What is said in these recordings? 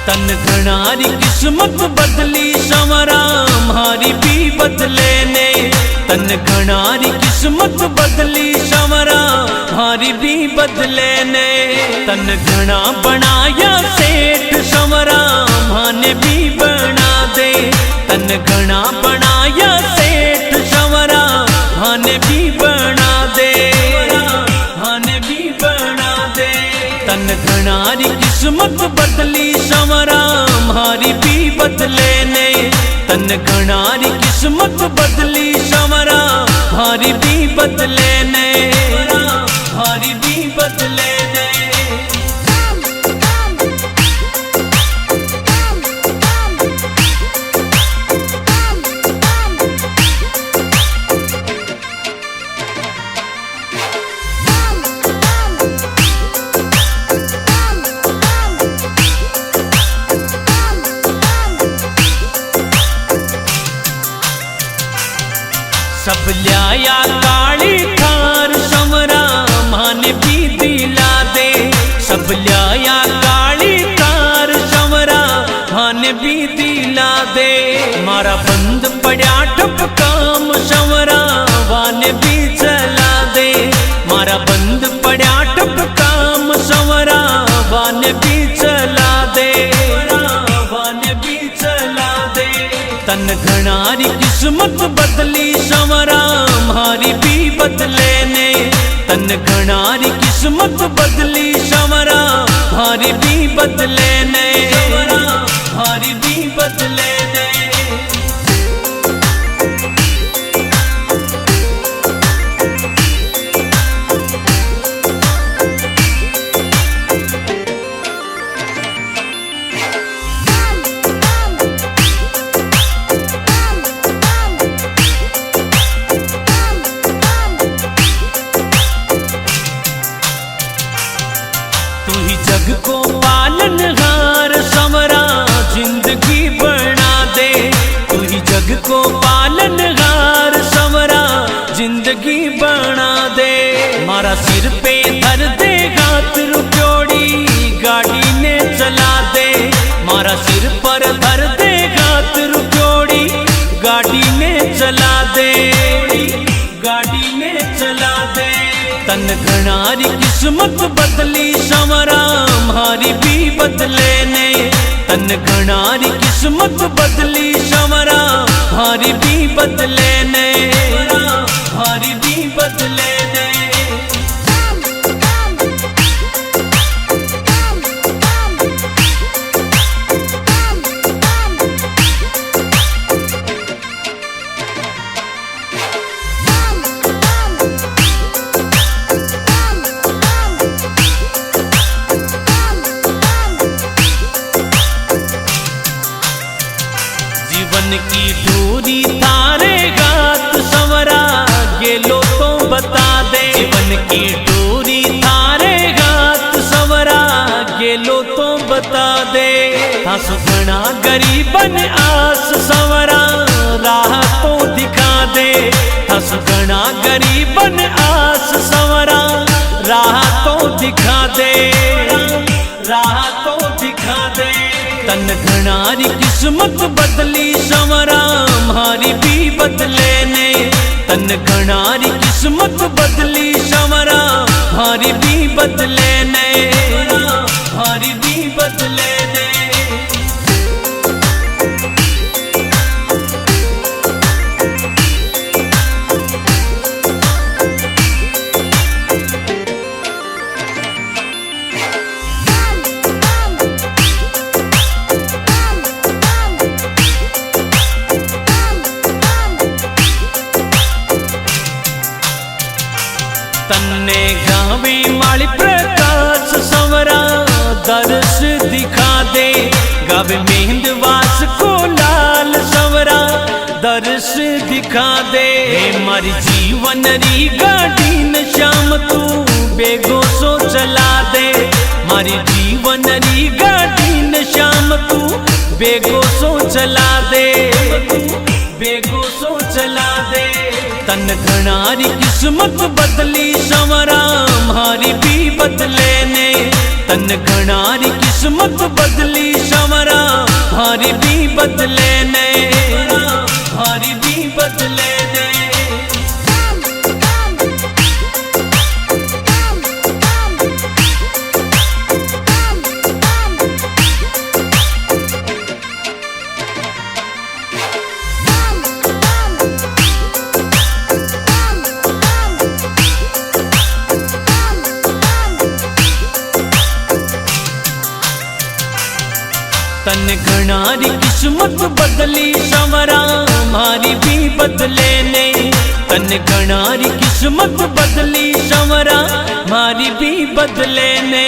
तन घणारी किस्मत बदली संवरा मारी भी बदले ने। तन घणारी किस्मत बदली संवरा मारी भी बदले ने। तन घना बनाया सेठ संवरा माने भी बना दे। तन घना बनाया सेठ संवरा माने भी बना दे। माने भी बना दे। तन घणारी किस्मत बदली संवरा मारी भी बदले ने। तन घणारी किस्मत बदली संवरा मारी भी बदले ने। मारी भी बदले ने। सब ल्याया काली थार संवरा माने भी दिला दे। सब ल्याया काली थार संवरा माने भी दिला दे। मारा बंद पड़ा ठप काम संवरा वाने भी चला दे। मारा बंद पड़ा ठप काम संवरा वाने भी चला दे। वाने भी चला दे। तन घणारी किस्मत बदली संवरा मारी भी बदले ने। तन घणारी किस्मत बदली संवरा मारी भी बदले ने। मारी भी बदले ने। जग को पालनहार संवरा जिंदगी बना दे। तू ही जग को पालनहार संवरा जिंदगी बना दे। मारा सिर पे धर दे हाथ रुपयोड़ी गाड़ी ने चला दे। मारा सिर पर धर दे हाथ रुपयोड़ी गाड़ी ने चला दे। गाड़ी ने चला दे। तन घणारी किस्मत बदली संवरा मारी भी बदले ने। तन घणारी किस्मत बदली संवरा मारी भी बदले ने। मारी भी बदले ने। जीवन की दूरी थारे गात संवरा गेलो तो बता दे। जीवन की दूरी थारे गात संवरा गेलो तो बता दे। थासु घना गरीबन आस संवरा राह तो दिखा दे। थासु घना गरीबन आस संवरा राह तो दिखा दे। राह तो दिखा दे। तन घणारी किस्मत बदली संवरा मारी भी बदले ने। तन घणारी किस्मत बदली संवरा मारी भी बदले ने। मारी भी बदले ने। तन्ने गावे माली प्रकाश संवरा दर्श दिखा दे। गावे मेहंदवास को लाल संवरा दर्श दिखा दे। मारी जीवन री गाड़ी न श्याम तू बेगो सो चला दे। मारी जीवन री गाड़ी न श्याम तू बेगो सो चला दे। बेगो सो चला दे। तन घणारी किस्मत बदली संवरा मारी भी बदले ने तन घणारी किस्मत बदली संवरा मारी भी बदले ने मारी भी बदले ने तन घणारी किस्मत बदली संवरा मारी भी बदले ने तन घणारी किस्मत बदली संवरा मारी भी बदले ने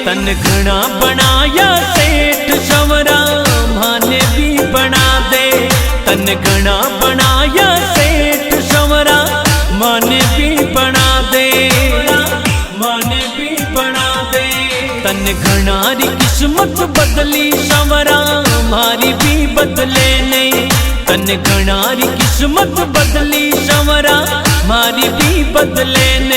तन घना बनाया सेठ संवरा माने भी बना दे तन घना बनाया सेठ संवरा माने भी बना दे माने भी बना दे तन घणारी किस्मत बदली संवरा मारी भी बदले ने तन घणारी किस्मत बदली संवरा मारी भी बदले ने